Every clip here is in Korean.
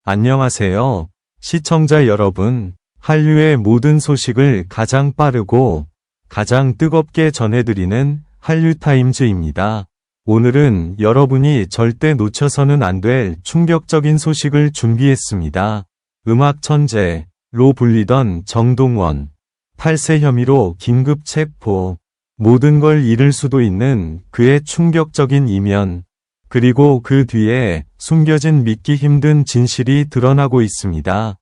안녕하세요. 시청자 여러분, 한류의 모든 소식을 가장 빠르고 가장 뜨겁게 전해드리는 한류타임즈입니다. 오늘은 여러분이 절대 놓쳐서는 안 될 충격적인 소식을 준비했습니다. 음악 천재로 불리던 정동원, 탈세 혐의로 긴급 체포, 모든 걸 잃을 수도 있는 그의 충격적인 이면, 그리고 그 뒤에 숨겨진 믿기 힘든 진실이 드러나고 있습니다.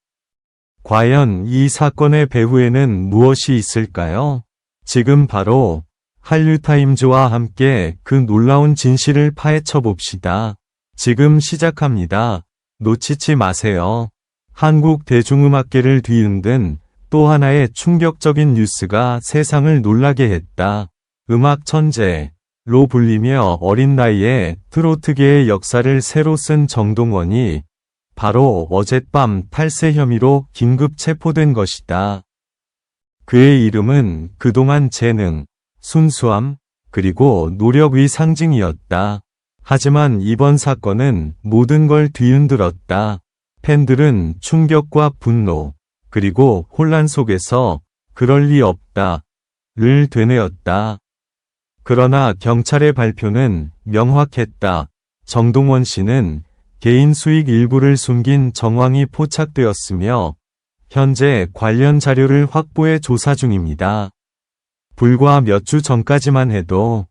과연 이 사건의 배후에는 무엇이 있을까요? 지금 바로 한류타임즈와 함께 그 놀라운 진실을 파헤쳐 봅시다. 지금 시작합니다. 놓치지 마세요. 한국 대중음악계를 뒤흔든 또 하나의 충격적인 뉴스가 세상을 놀라게 했다. 음악 천재로 불리며 어린 나이에 트로트계의 역사를 새로 쓴 정동원이 바로 어젯밤 탈세 혐의로 긴급 체포된 것이다. 그의 이름은 그동안 재능, 순수함, 그리고 노력의 상징이었다. 하지만 이번 사건은 모든 걸 뒤흔들었다. 팬들은 충격과 분노, 그리고 혼란 속에서 그럴 리 없다를 되뇌었다. 그러나 경찰의 발표는 명확했다. 정동원 씨는 개인 수익 일부를 숨긴 정황이 포착되었으며 현재 관련 자료를 확보해 조사 중입니다. 불과 몇 주 전까지만 해도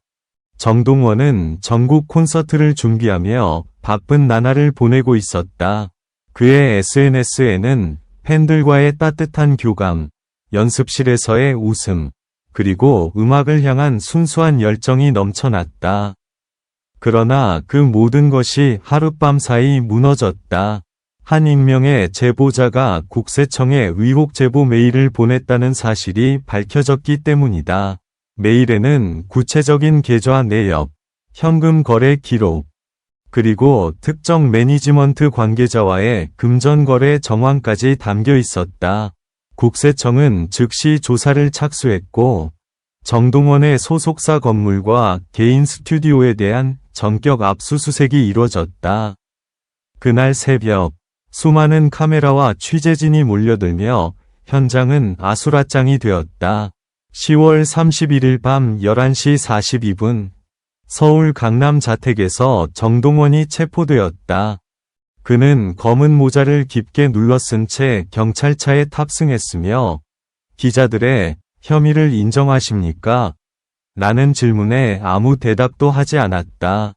정동원은 전국 콘서트를 준비하며 바쁜 나날을 보내고 있었다. 그의 SNS에는 팬들과의 따뜻한 교감, 연습실에서의 웃음, 그리고 음악을 향한 순수한 열정이 넘쳐났다. 그러나 그 모든 것이 하룻밤 사이 무너졌다. 한 익명의 제보자가 국세청에 의혹 제보 메일을 보냈다는 사실이 밝혀졌기 때문이다. 메일에는 구체적인 계좌 내역, 현금 거래 기록, 그리고 특정 매니지먼트 관계자와의 금전 거래 정황까지 담겨 있었다. 국세청은 즉시 조사를 착수했고 정동원의 소속사 건물과 개인 스튜디오에 대한 전격 압수수색이 이루어졌다. 그날 새벽 수많은 카메라와 취재진이 몰려들며 현장은 아수라장이 되었다. 10월 31일 밤 11시 42분 서울 강남 자택에서 정동원이 체포되었다. 그는 검은 모자를 깊게 눌러쓴 채 경찰차에 탑승했으며 기자들의 혐의를 인정하십니까? 라는 질문에 아무 대답도 하지 않았다.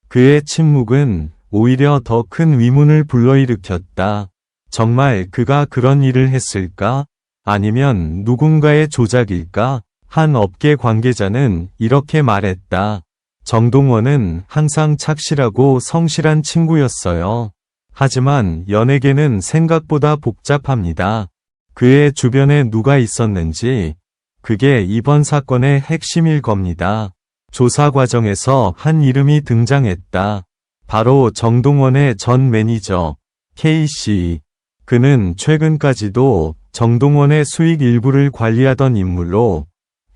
그의 침묵은 오히려 더 큰 의문을 불러일으켰다. 정말 그가 그런 일을 했을까? 아니면 누군가의 조작일까? 한 업계 관계자는 이렇게 말했다. 정동원은 항상 착실하고 성실한 친구였어요. 하지만 연예계는 생각보다 복잡합니다. 그의 주변에 누가 있었는지, 그게 이번 사건의 핵심일 겁니다. 조사 과정에서 한 이름이 등장했다. 바로 정동원의 전 매니저, K씨. 그는 최근까지도 정동원의 수익 일부를 관리하던 인물로,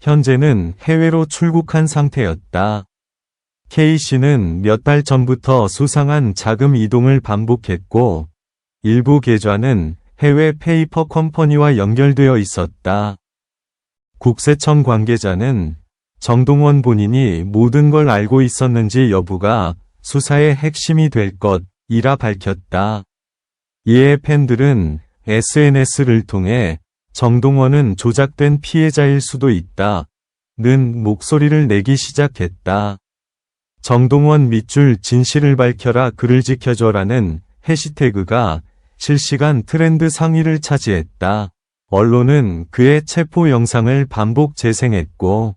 현재는 해외로 출국한 상태였다. K씨는 몇 달 전부터 수상한 자금 이동을 반복했고, 일부 계좌는 해외 페이퍼 컴퍼니와 연결되어 있었다. 국세청 관계자는 정동원 본인이 모든 걸 알고 있었는지 여부가 수사의 핵심이 될 것이라 밝혔다. 이에 팬들은 SNS를 통해 정동원은 조작된 피해자일 수도 있다는 목소리를 내기 시작했다. 정동원 밑줄 진실을 밝혀라 그를 지켜줘라는 해시태그가 실시간 트렌드 상위를 차지했다. 언론은 그의 체포 영상을 반복 재생했고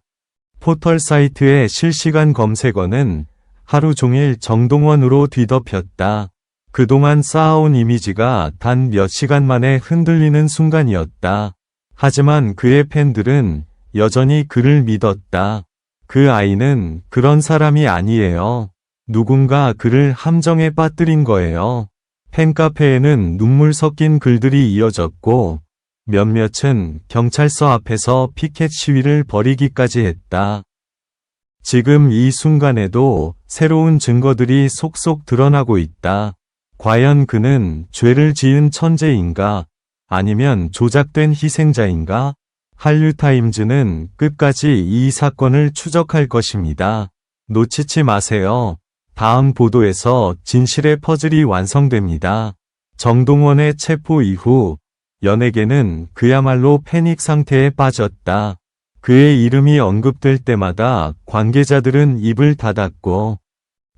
포털 사이트의 실시간 검색어는 하루 종일 정동원으로 뒤덮였다. 그동안 쌓아온 이미지가 단 몇 시간 만에 흔들리는 순간이었다. 하지만 그의 팬들은 여전히 그를 믿었다. 그 아이는 그런 사람이 아니에요. 누군가 그를 함정에 빠뜨린 거예요. 팬카페에는 눈물 섞인 글들이 이어졌고 몇몇은 경찰서 앞에서 피켓 시위를 벌이기까지 했다. 지금 이 순간에도 새로운 증거들이 속속 드러나고 있다. 과연 그는 죄를 지은 천재인가? 아니면 조작된 희생자인가? 한류타임즈는 끝까지 이 사건을 추적할 것입니다. 놓치지 마세요. 다음 보도에서 진실의 퍼즐이 완성됩니다. 정동원의 체포 이후 연예계는 그야말로 패닉 상태에 빠졌다. 그의 이름이 언급될 때마다 관계자들은 입을 닫았고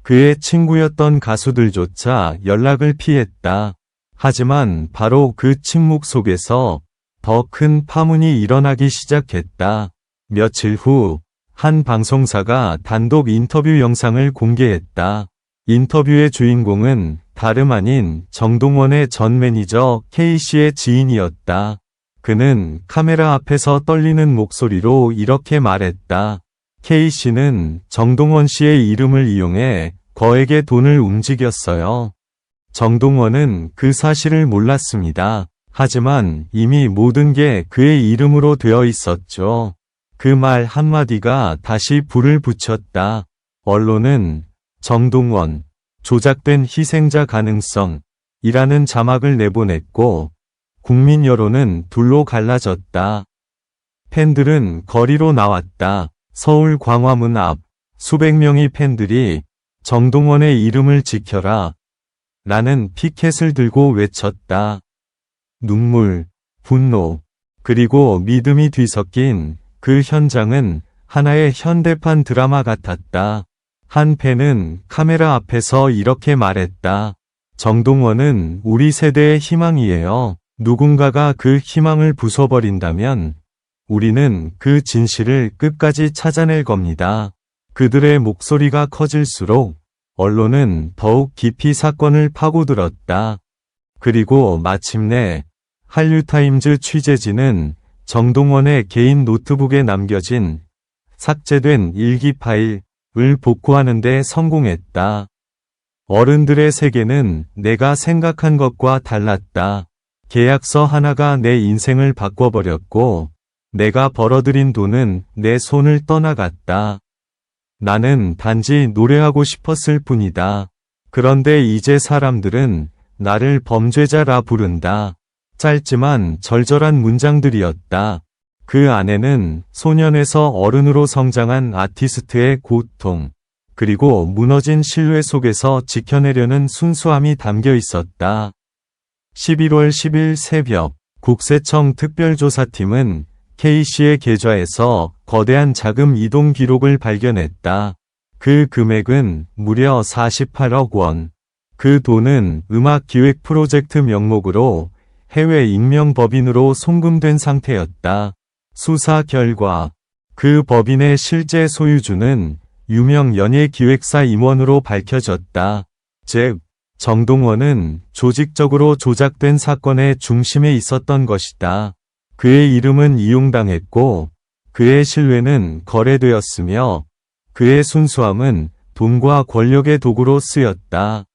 그의 친구였던 가수들조차 연락을 피했다. 하지만 바로 그 침묵 속에서 더 큰 파문이 일어나기 시작했다. 며칠 후 한 방송사가 단독 인터뷰 영상을 공개했다. 인터뷰의 주인공은 다름 아닌 정동원의 전 매니저 K씨의 지인이었다. 그는 카메라 앞에서 떨리는 목소리로 이렇게 말했다. K씨는 정동원 씨의 이름을 이용해 거액의 돈을 움직였어요. 정동원은 그 사실을 몰랐습니다. 하지만 이미 모든 게 그의 이름으로 되어 있었죠. 그 말 한마디가 다시 불을 붙였다. 언론은 정동원, 조작된 희생자 가능성 이라는 자막을 내보냈고 국민 여론은 둘로 갈라졌다. 팬들은 거리로 나왔다. 서울 광화문 앞 수백 명의 팬들이 정동원의 이름을 지켜라 라는 피켓을 들고 외쳤다. 눈물, 분노, 그리고 믿음이 뒤섞인 그 현장은 하나의 현대판 드라마 같았다. 한 팬은 카메라 앞에서 이렇게 말했다. 정동원은 우리 세대의 희망이에요. 누군가가 그 희망을 부숴버린다면 우리는 그 진실을 끝까지 찾아낼 겁니다. 그들의 목소리가 커질수록 언론은 더욱 깊이 사건을 파고들었다. 그리고 마침내 한류타임즈 취재진은 정동원의 개인 노트북에 남겨진 삭제된 일기 파일을 복구하는 데 성공했다. 어른들의 세계는 내가 생각한 것과 달랐다. 계약서 하나가 내 인생을 바꿔버렸고 내가 벌어들인 돈은 내 손을 떠나갔다. 나는 단지 노래하고 싶었을 뿐이다. 그런데 이제 사람들은 나를 범죄자라 부른다. 짧지만 절절한 문장들이었다. 그 안에는 소년에서 어른으로 성장한 아티스트의 고통, 그리고 무너진 신뢰 속에서 지켜내려는 순수함이 담겨 있었다. 11월 10일 새벽, 국세청 특별조사팀은 K씨의 계좌에서 거대한 자금 이동 기록을 발견했다. 그 금액은 무려 48억 원. 그 돈은 음악 기획 프로젝트 명목으로 해외 익명 법인으로 송금된 상태였다. 수사 결과 그 법인의 실제 소유주는 유명 연예 기획사 임원으로 밝혀졌다. 즉, 정동원은 조직적으로 조작된 사건의 중심에 있었던 것이다. 그의 이름은 이용당했고 그의 신뢰는 거래되었으며 그의 순수함은 돈과 권력의 도구로 쓰였다.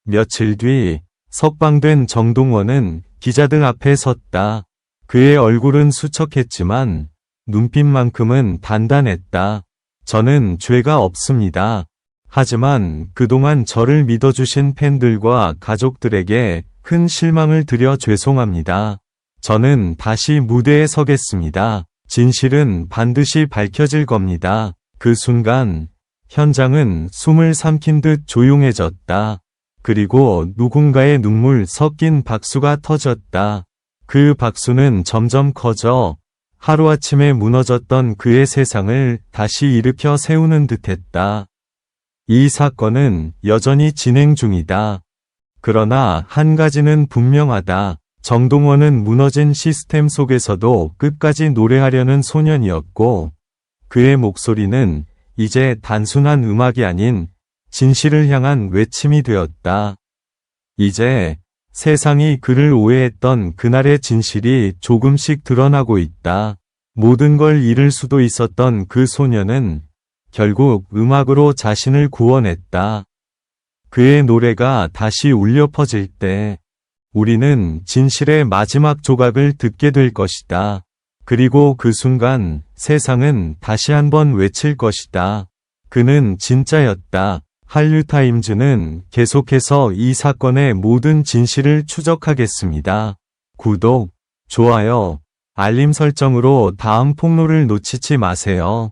며칠 뒤 석방된 정동원은 기자들 앞에 섰다. 그의 얼굴은 수척했지만 눈빛만큼은 단단했다. 저는 죄가 없습니다. 하지만 그동안 저를 믿어주신 팬들과 가족들에게 큰 실망을 드려 죄송합니다. 저는 다시 무대에 서겠습니다. 진실은 반드시 밝혀질 겁니다. 그 순간 현장은 숨을 삼킨 듯 조용해졌다. 그리고 누군가의 눈물 섞인 박수가 터졌다. 그 박수는 점점 커져 하루아침에 무너졌던 그의 세상을 다시 일으켜 세우는 듯했다. 이 사건은 여전히 진행 중이다. 그러나 한 가지는 분명하다. 정동원은 무너진 시스템 속에서도 끝까지 노래하려는 소년이었고 그의 목소리는 이제 단순한 음악이 아닌 진실을 향한 외침이 되었다. 이제 세상이 그를 오해했던 그날의 진실이 조금씩 드러나고 있다. 모든 걸 잃을 수도 있었던 그 소년은 결국 음악으로 자신을 구원했다. 그의 노래가 다시 울려 퍼질 때 우리는 진실의 마지막 조각을 듣게 될 것이다. 그리고 그 순간 세상은 다시 한번 외칠 것이다. 그는 진짜였다. 한류타임즈는 계속해서 이 사건의 모든 진실을 추적하겠습니다. 구독, 좋아요, 알림 설정으로 다음 폭로를 놓치지 마세요.